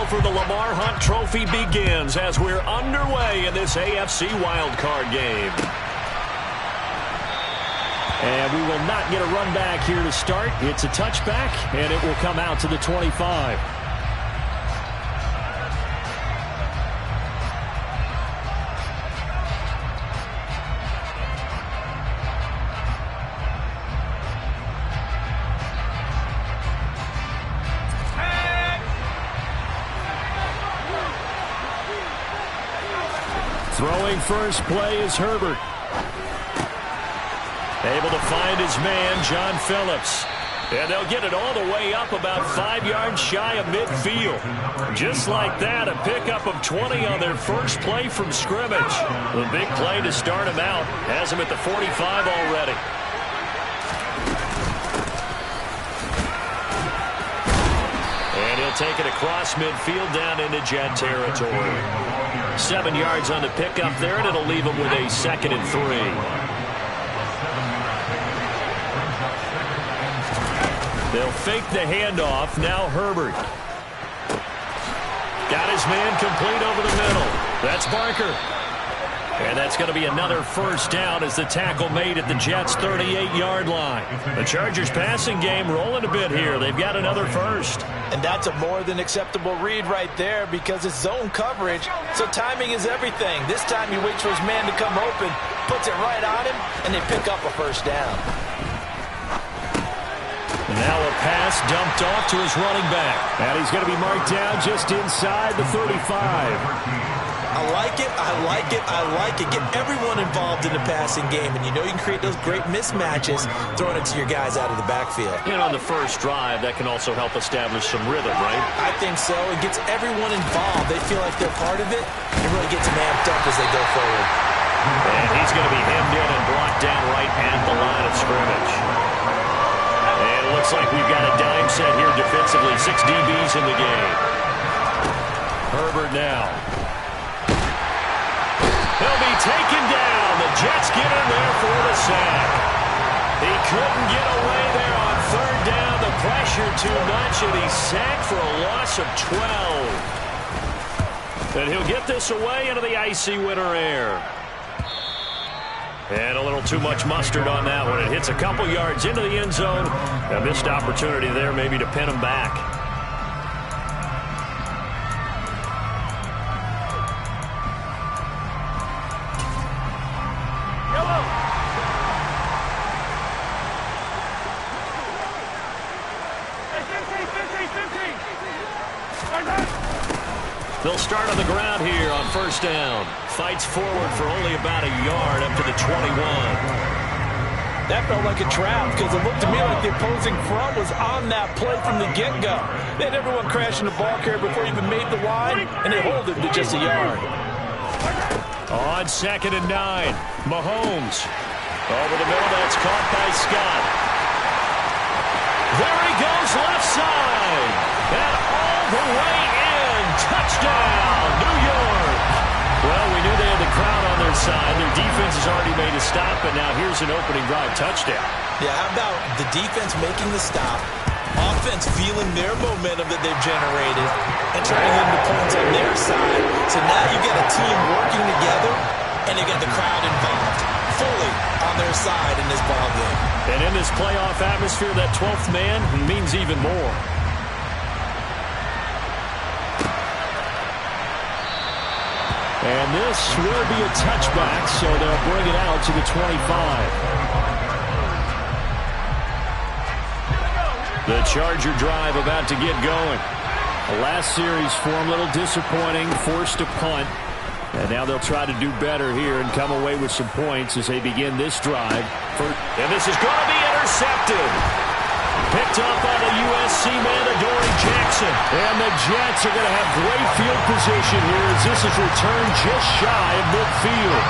for the Lamar Hunt Trophy begins as we're underway in this AFC wildcard game. And we will not get a run back here to start. It's a touchback, and it will come out to the 25. Throwing first play is Herbert. Able to find his man, John Phillips. And they'll get it all the way up about 5 yards shy of midfield. Just like that, a pickup of 20 on their first play from scrimmage. The big play to start him out. Has him at the 45 already. And he'll take it across midfield down into Jet territory. 7 yards on the pickup there, and it'll leave him with a 2nd and 3. They'll fake the handoff. Now Herbert. Got his man complete over the middle. That's Barker. And that's going to be another first down as the tackle made at the Jets' 38-yard line. The Chargers' passing game rolling a bit here. They've got another first. And that's a more than acceptable read right there because it's zone coverage, so timing is everything. This time he waits for his man to come open, puts it right on him, and they pick up a first down. Now a pass dumped off to his running back. And he's going to be marked down just inside the 35. I like it, I like it, I like it. Get everyone involved in the passing game, and you know you can create those great mismatches throwing it to your guys out of the backfield. And on the first drive, that can also help establish some rhythm, right? I think so. It gets everyone involved. They feel like they're part of it and really gets them amped up as they go forward. And he's going to be hemmed in and blocked down right at the line of scrimmage. And it looks like we've got a dime set here defensively. 6 DBs in the game. Herbert now. He'll be taken down. The Jets get him there for the sack. He couldn't get away there on 3rd down. The pressure too much, and he's sacked for a loss of 12. And he'll get this away into the icy winter air. And a little too much mustard on that one. It hits a couple yards into the end zone. A missed opportunity there maybe to pin him back. They'll start on the ground here on 1st down. Fights forward for only about a yard up to the 21. That felt like a trap because it looked to me like the opposing front was on that play from the get-go. They had everyone crashing the ball carrier before he even made the line, and they hold it to just a yard. On 2nd and 9, Mahomes. Over the middle, that's caught by Scott. There he goes, left side. And all the way in. Touchdown, New York. Well, we knew they had the crowd on their side. Their defense has already made a stop, and now here's an opening drive touchdown. Yeah, how about the defense making the stop, offense feeling their momentum that they've generated, and turning into points on their side. So now you get a team working together, and you get the crowd involved, fully on their side in this ball game. And in this playoff atmosphere, that 12th man means even more. And this will be a touchback, so they'll bring it out to the 25. The Charger drive about to get going. The last series for them, a little disappointing, forced to punt. And now they'll try to do better here and come away with some points as they begin this drive. And this is going to be intercepted. Picked up by the USC man, Adoree Jackson. And the Jets are going to have great field position here as this is returned just shy of midfield.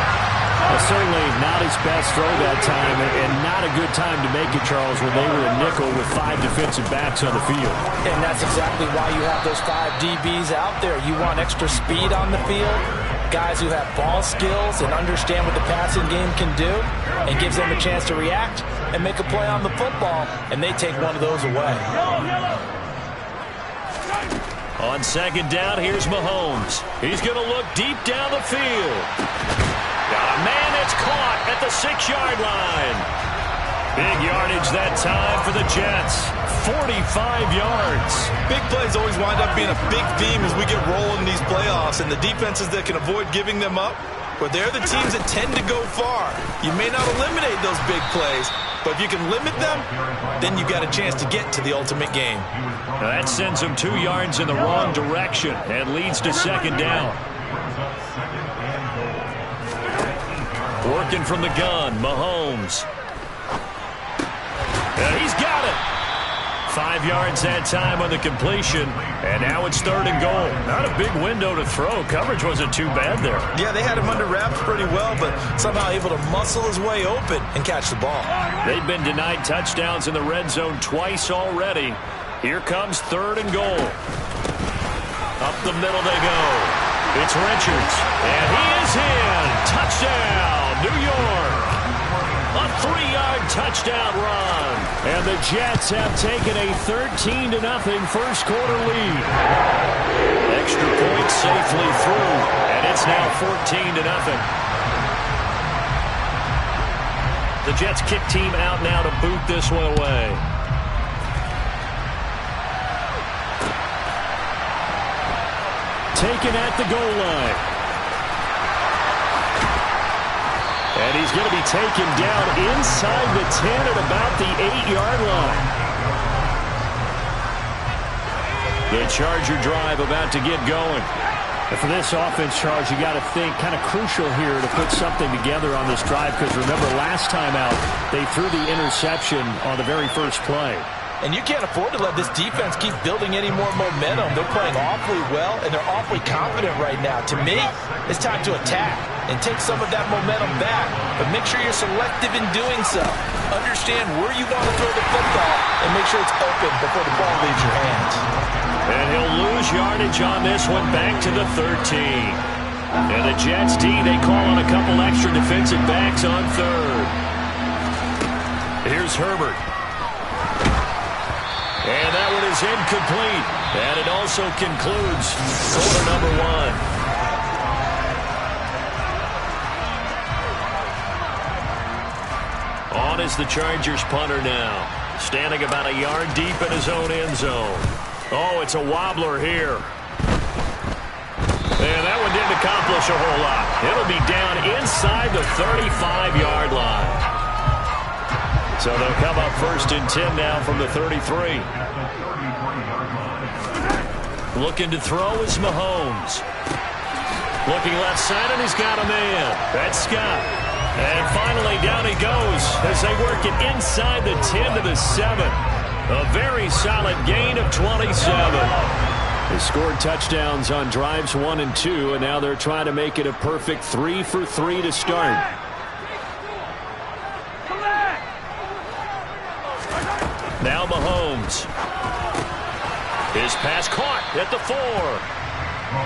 Certainly not his best throw that time, and not a good time to make it, Charles, when they were a nickel with 5 defensive backs on the field. And that's exactly why you have those 5 DBs out there. You want extra speed on the field, guys who have ball skills and understand what the passing game can do, and gives them a chance to react and make a play on the football, and they take one of those away. On second down, here's Mahomes. He's going to look deep down the field. Got a man that's caught at the 6-yard line. Big yardage that time for the Jets. 45 yards. Big plays always wind up being a big theme as we get rolling in these playoffs, and the defenses that can avoid giving them up, but they're the teams that tend to go far. You may not eliminate those big plays, but if you can limit them, then you've got a chance to get to the ultimate game. Now that sends them 2 yards in the wrong direction and leads to second down. Working from the gun, Mahomes. And he's got it. 5 yards that time on the completion, and now it's third and goal. Not a big window to throw. Coverage wasn't too bad there. Yeah, they had him under wraps pretty well, but somehow able to muscle his way open and catch the ball. They've been denied touchdowns in the red zone twice already. Here comes third and goal. Up the middle they go. It's Richards, and he is in. Touchdown, New York. A 3-yard touchdown run. And the Jets have taken a 13-0 first quarter lead. Extra point safely through, and it's now 14-0. The Jets kick team out now to boot this one away. Taken at the goal line. And he's going to be taken down inside the 10 at about the 8-yard line. The Charger drive about to get going. And for this offense, Charles, you got to think kind of crucial here to put something together on this drive, because remember last time out they threw the interception on the very first play. And you can't afford to let this defense keep building any more momentum. They're playing awfully well, and they're awfully confident right now. To me, it's time to attack and take some of that momentum back. But make sure you're selective in doing so. Understand where you want to throw the football and make sure it's open before the ball leaves your hands. And he'll lose yardage on this one, back to the 13. And the Jets D, they call on a couple extra defensive backs on third. Here's Herbert. And that one is incomplete. And it also concludes quarter number 1. On is the Chargers punter now. Standing about a yard deep in his own end zone. Oh, it's a wobbler here. And that one didn't accomplish a whole lot. It'll be down inside the 35-yard line. So they'll come up first and 10 now from the 33. Looking to throw is Mahomes. Looking left side, and he's got a man. That's Scott. And finally, down he goes as they work it inside the 10 to the 7. A very solid gain of 27. They scored touchdowns on drives 1 and 2, and now they're trying to make it a perfect 3 for 3 to start. Now Mahomes. His pass caught at the 4.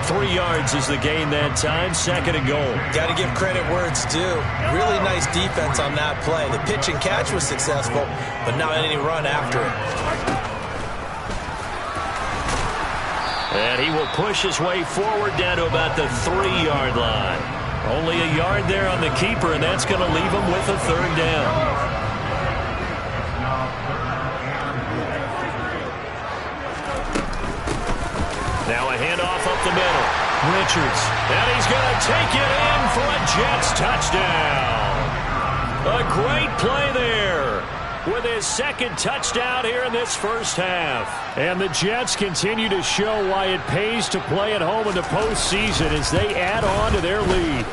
3 yards is the gain that time. Second and goal. Got to give credit where it's due. Really nice defense on that play. The pitch and catch was successful, but not any run after it. And he will push his way forward down to about the 3-yard line. Only a yard there on the keeper, and that's going to leave him with a third down. Now a handoff up the middle. Richards. And he's going to take it in for a Jets touchdown. A great play there with his second touchdown here in this first half. And the Jets continue to show why it pays to play at home in the postseason as they add on to their lead.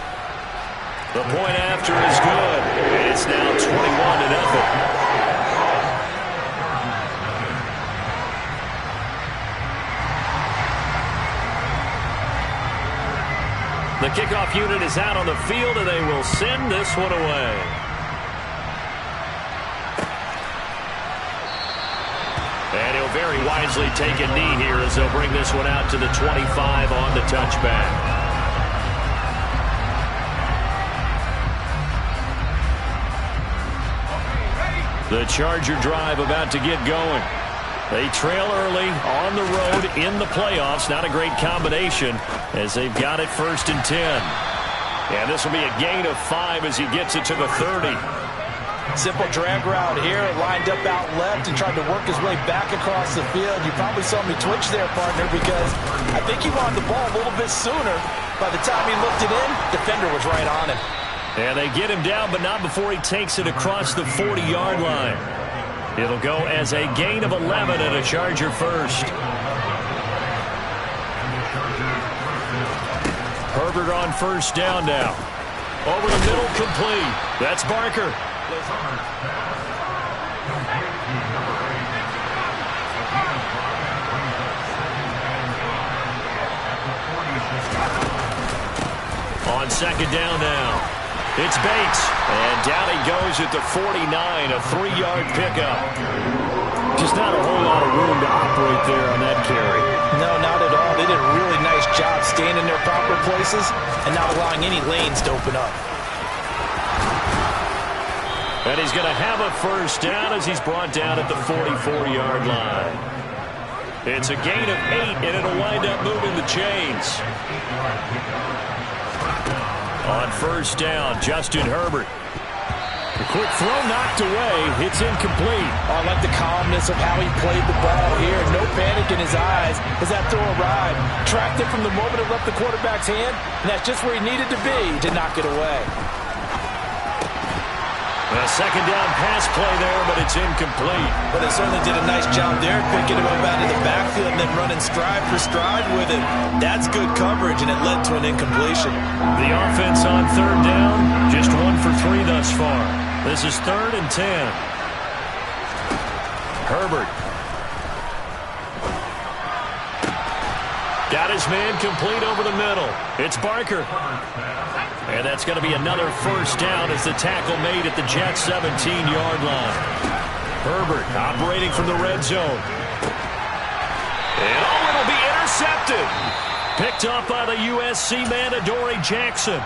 The point after is good. And it's now 21-0. The kickoff unit is out on the field, and they will send this one away. And he'll very wisely take a knee here as they'll bring this one out to the 25 on the touchback. The Charger drive about to get going. They trail early on the road in the playoffs. Not a great combination as they've got it 1st and 10. And this will be a gain of 5 as he gets it to the 30. Simple drag route here, lined up out left and tried to work his way back across the field. You probably saw me twitch there, partner, because I think he wanted the ball a little bit sooner. By the time he looked it in, defender was right on him. And they get him down, but not before he takes it across the 40-yard line. It'll go as a gain of 11 and a Charger first. Herbert on 1st down now. Over the middle, complete. That's Barker. On 2nd down now. It's Bates. And down he goes at the 49, a 3-yard pickup. Just not a whole lot of room to operate there on that carry. No, not at all. They did a really nice job staying in their proper places and not allowing any lanes to open up. And he's going to have a 1st down as he's brought down at the 44-yard line. It's a gain of 8, and it'll wind up moving the chains. On 1st down, Justin Herbert. The quick throw knocked away. It's incomplete. Oh, I like the calmness of how he played the ball here. No panic in his eyes as that throw arrived. Tracked it from the moment it left the quarterback's hand, and that's just where he needed to be to knock it away. A 2nd down pass play there, but it's incomplete. But they certainly did a nice job there, picking him up out of the backfield and then running stride for stride with it. That's good coverage, and it led to an incompletion. The offense on 3rd down, just 1 for 3 thus far. This is 3rd and 10. Herbert. Got his man complete over the middle. It's Barker. And that's going to be another 1st down as the tackle made at the Jets' 17-yard line. Herbert operating from the red zone. And it'll be intercepted. Picked off by the USC man, Adoree Jackson.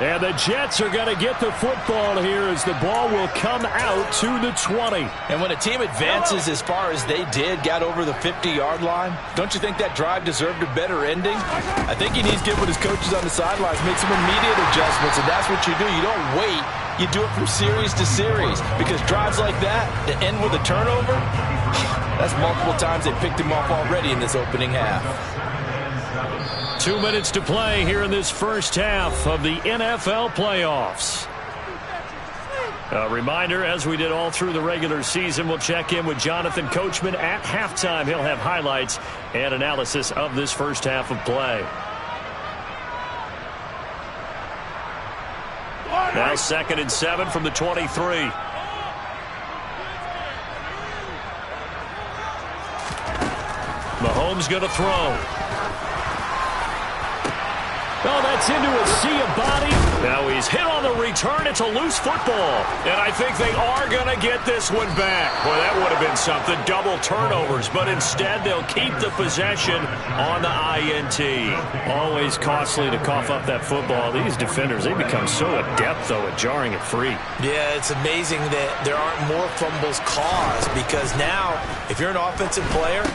And the Jets are going to get the football here as the ball will come out to the 20. And when a team advances as far as they did, got over the 50-yard line, don't you think that drive deserved a better ending? I think he needs to get with his coaches on the sidelines, make some immediate adjustments, and that's what you do. You don't wait. You do it from series to series because drives like that that end with a turnover, that's multiple times they picked him off already in this opening half. 2 minutes to play here in this 1st half of the NFL playoffs. A reminder, as we did all through the regular season, we'll check in with Jonathan Coachman at halftime. He'll have highlights and analysis of this 1st half of play. Now 2nd and 7 from the 23. Mahomes going to throw. Oh, that's into a sea of body. Now he's hit on the return. It's a loose football. And I think they are going to get this one back. Boy, that would have been something. Double turnovers. But instead, they'll keep the possession on the INT. Always costly to cough up that football. These defenders, they become so adept, though, at jarring it free. Yeah, it's amazing that there aren't more fumbles caused because now, if you're an offensive player,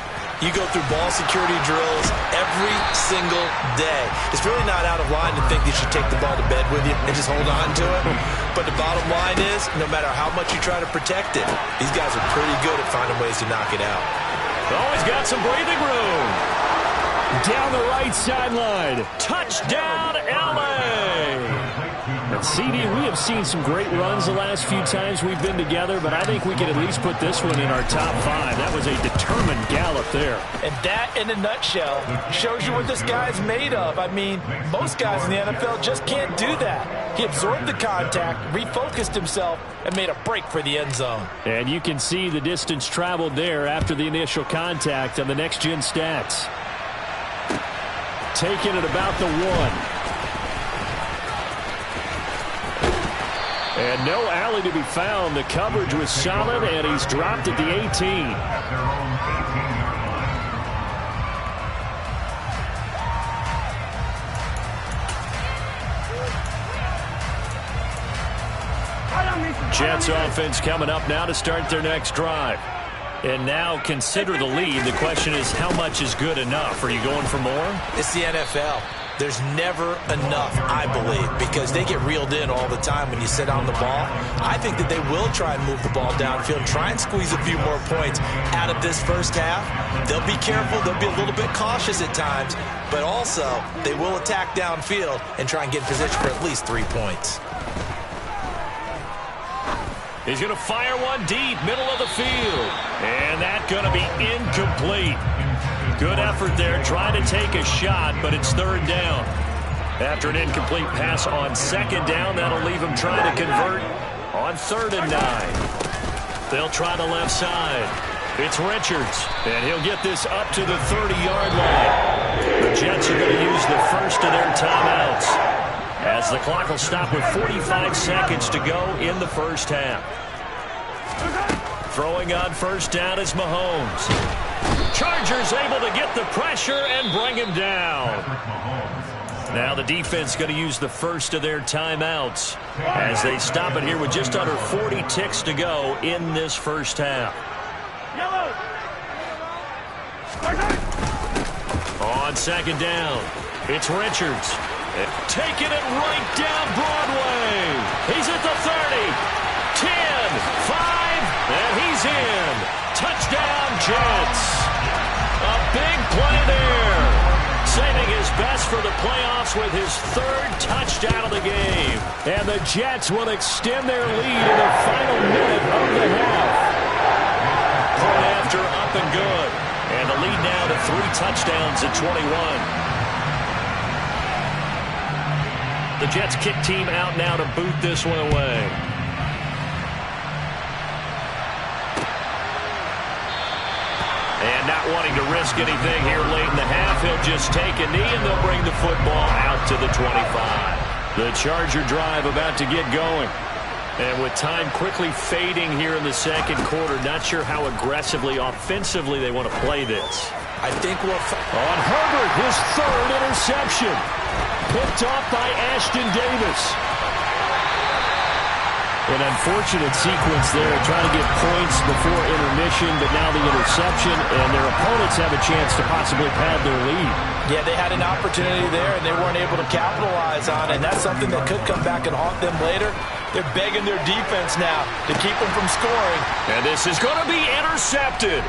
you go through ball security drills every single day. It's really not out of line to think you should take the ball to bed with you and just hold on to it. But the bottom line is, no matter how much you try to protect it, these guys are pretty good at finding ways to knock it out. Oh, he's got some breathing room. Down the right sideline. Touchdown, L.A. And CD, we have seen some great runs the last few times we've been together, but I think we can at least put this one in our top 5. That was a determined gallop there. And that, in a nutshell, shows you what this guy's made of. I mean, most guys in the NFL just can't do that. He absorbed the contact, refocused himself, and made a break for the end zone. And you can see the distance traveled there after the initial contact on the next-gen stats. Taken at about the 1. And no alley to be found. The coverage was solid, and he's dropped at the 18. Jets offense coming up now to start their next drive. And now consider the lead. The question is, how much is good enough? Are you going for more? It's the NFL. There's never enough, I believe, because they get reeled in all the time when you sit on the ball. I think that they will try and move the ball downfield, try and squeeze a few more points out of this first half. They'll be careful. They'll be a little bit cautious at times, but also they will attack downfield and try and get in position for at least 3 points. He's going to fire one deep, middle of the field. And that's going to be incomplete. Good effort there, trying to take a shot, but it's third down. After an incomplete pass on second down, that'll leave him trying to convert on 3rd and 9. They'll try the left side. It's Richards, and he'll get this up to the 30-yard line. The Jets are going to use the first of their timeouts, as the clock will stop with 45 seconds to go in the first half. Throwing on first down is Mahomes. Chargers able to get the pressure and bring him down. Now the defense going to use the first of their timeouts as they stop it here with just under 40 ticks to go in this first half. On second down, it's Richards. Taking it right down Broadway. He's at the 30, 10, 5, and he's in. Touchdown, Jets. A big play there. Saving his best for the playoffs with his 3rd touchdown of the game. And the Jets will extend their lead in the final minute of the half. Point after, up and good. And the lead now to 3 touchdowns at 21. The Jets kick team out now to boot this one away. And not wanting to risk anything here late in the half, he'll just take a knee and they'll bring the football out to the 25. The Charger drive about to get going. And with time quickly fading here in the second quarter, not sure how aggressively, offensively they want to play this. I think we'll... On Herbert, his 3rd interception. Picked off by Ashton Davis. An unfortunate sequence there, trying to get points before intermission, but now the interception, and their opponents have a chance to possibly pad their lead. Yeah, they had an opportunity there, and they weren't able to capitalize on it, and that's something that could come back and haunt them later. They're begging their defense now to keep them from scoring. And this is going to be intercepted.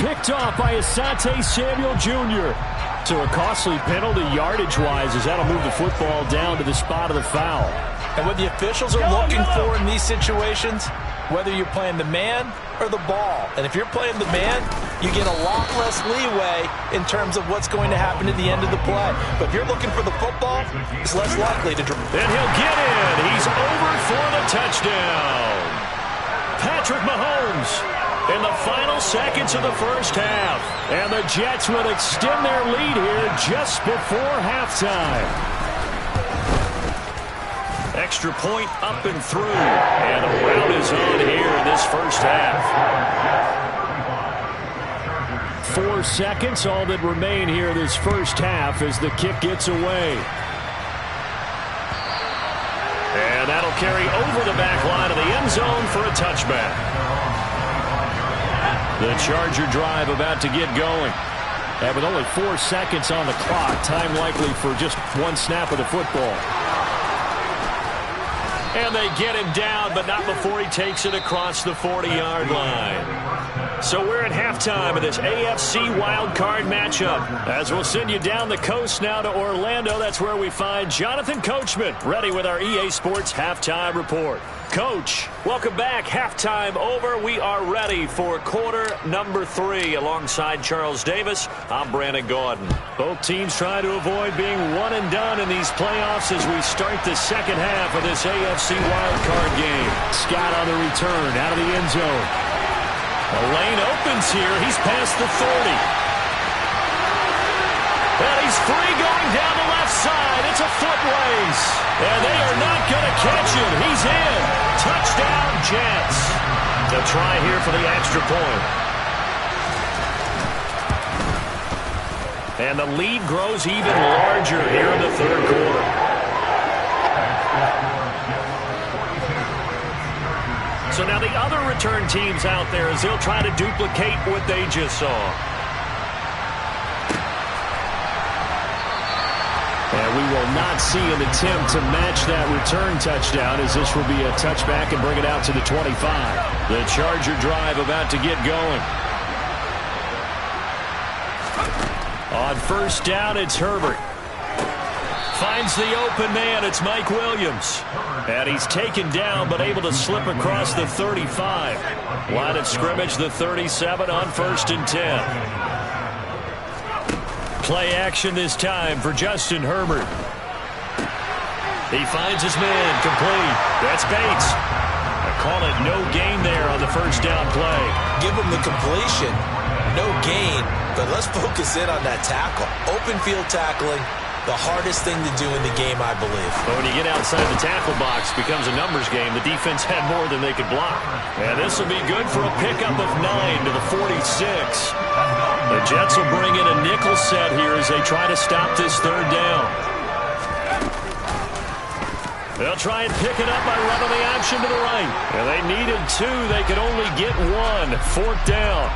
Picked off by Asante Samuel Jr. So a costly penalty yardage-wise, as that'll move the football down to the spot of the foul. And what the officials are looking for in these situations, whether you're playing the man or the ball. And if you're playing the man, you get a lot less leeway in terms of what's going to happen at the end of the play. But if you're looking for the football, it's less likely to... And he'll get in. He's over for the touchdown. Patrick Mahomes in the final seconds of the first half. And the Jets will extend their lead here just before halftime. Extra point up and through. And a rout is on here in this first half. 4 seconds, all that remain here this first half as the kick gets away. And that'll carry over the back line of the end zone for a touchback. The Charger drive about to get going. And with only 4 seconds on the clock, time likely for just 1 snap of the football. And they get him down, but not before he takes it across the 40-yard line. So we're at halftime of this AFC wildcard matchup. As we'll send you down the coast now to Orlando, that's where we find Jonathan Coachman, ready with our EA Sports Halftime Report. Coach, welcome back. Halftime over. We are ready for quarter number 3. Alongside Charles Davis, I'm Brandon Gaudin. Both teams try to avoid being one and done in these playoffs as we start the second half of this AFC wildcard game. Scott on the return out of the end zone. The lane opens here. He's past the 30. And he's free going down the left side. It's a foot race. And they are not going to catch him. He's in. Touchdown, Jets. The try here for the extra point. And the lead grows even larger here in the third quarter. So now the other return teams out there as they'll try to duplicate what they just saw. And we will not see an attempt to match that return touchdown, as this will be a touchback and bring it out to the 25. The Charger drive about to get going. On first down, it's Herbert. Finds the open man. It's Mike Williams. And he's taken down but able to slip across the 35. Line of scrimmage, the 37 on first and 10. Play action this time for Justin Herbert. He finds his man, complete. That's Bates. I call it no gain there on the first down play. Give him the completion, no gain, but let's focus in on that tackle. Open field tackling, the hardest thing to do in the game, I believe. But when you get outside the tackle box, it becomes a numbers game. The defense had more than they could block. And this will be good for a pickup of 9 to the 46. The Jets will bring in a nickel set here as they try to stop this third down. They'll try and pick it up by running the option to the right. And they needed 2. They could only get 1. Fourth down.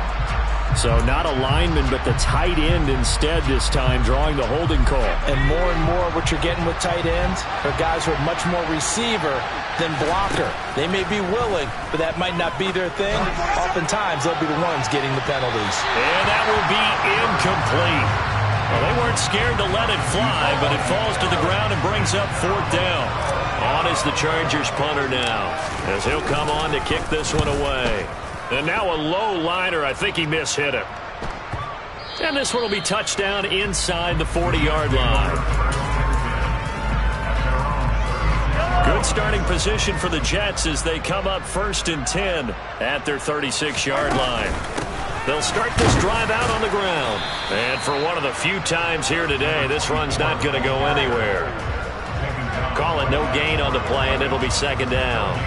So not a lineman, but the tight end instead this time, drawing the holding call. And more what you're getting with tight ends are guys who are much more receiver than blocker. They may be willing, but that might not be their thing. Oftentimes, they'll be the ones getting the penalties. And that will be incomplete. Well, they weren't scared to let it fly, but it falls to the ground and brings up fourth down. On is the Chargers punter now, as he'll come on to kick this one away. And now a low liner. I think he mishit it. And this one will be touchdown inside the 40-yard line. Good starting position for the Jets as they come up first and 10 at their 36-yard line. They'll start this drive out on the ground. And for one of the few times here today, this run's not going to go anywhere. Call it no gain on the play, and it'll be second down.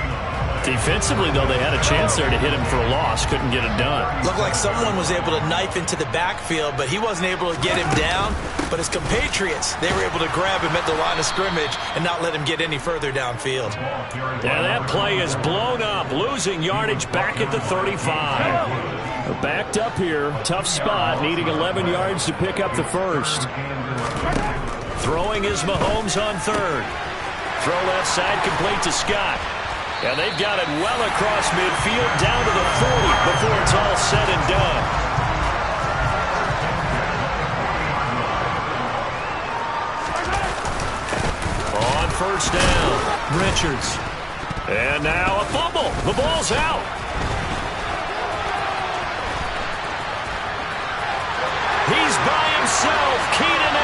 Defensively, though, they had a chance there to hit him for a loss. Couldn't get it done. Looked like someone was able to knife into the backfield, but he wasn't able to get him down. But his compatriots, they were able to grab him at the line of scrimmage and not let him get any further downfield. Yeah, that play is blown up, losing yardage back at the 35. Backed up here, tough spot, needing 11 yards to pick up the first. Throwing is Mahomes on third. Throw left side, complete to Scott. And they've got it well across midfield, down to the 40 before it's all said and done. On first down, Richards. And now a fumble. The ball's out. He's by himself. Keenan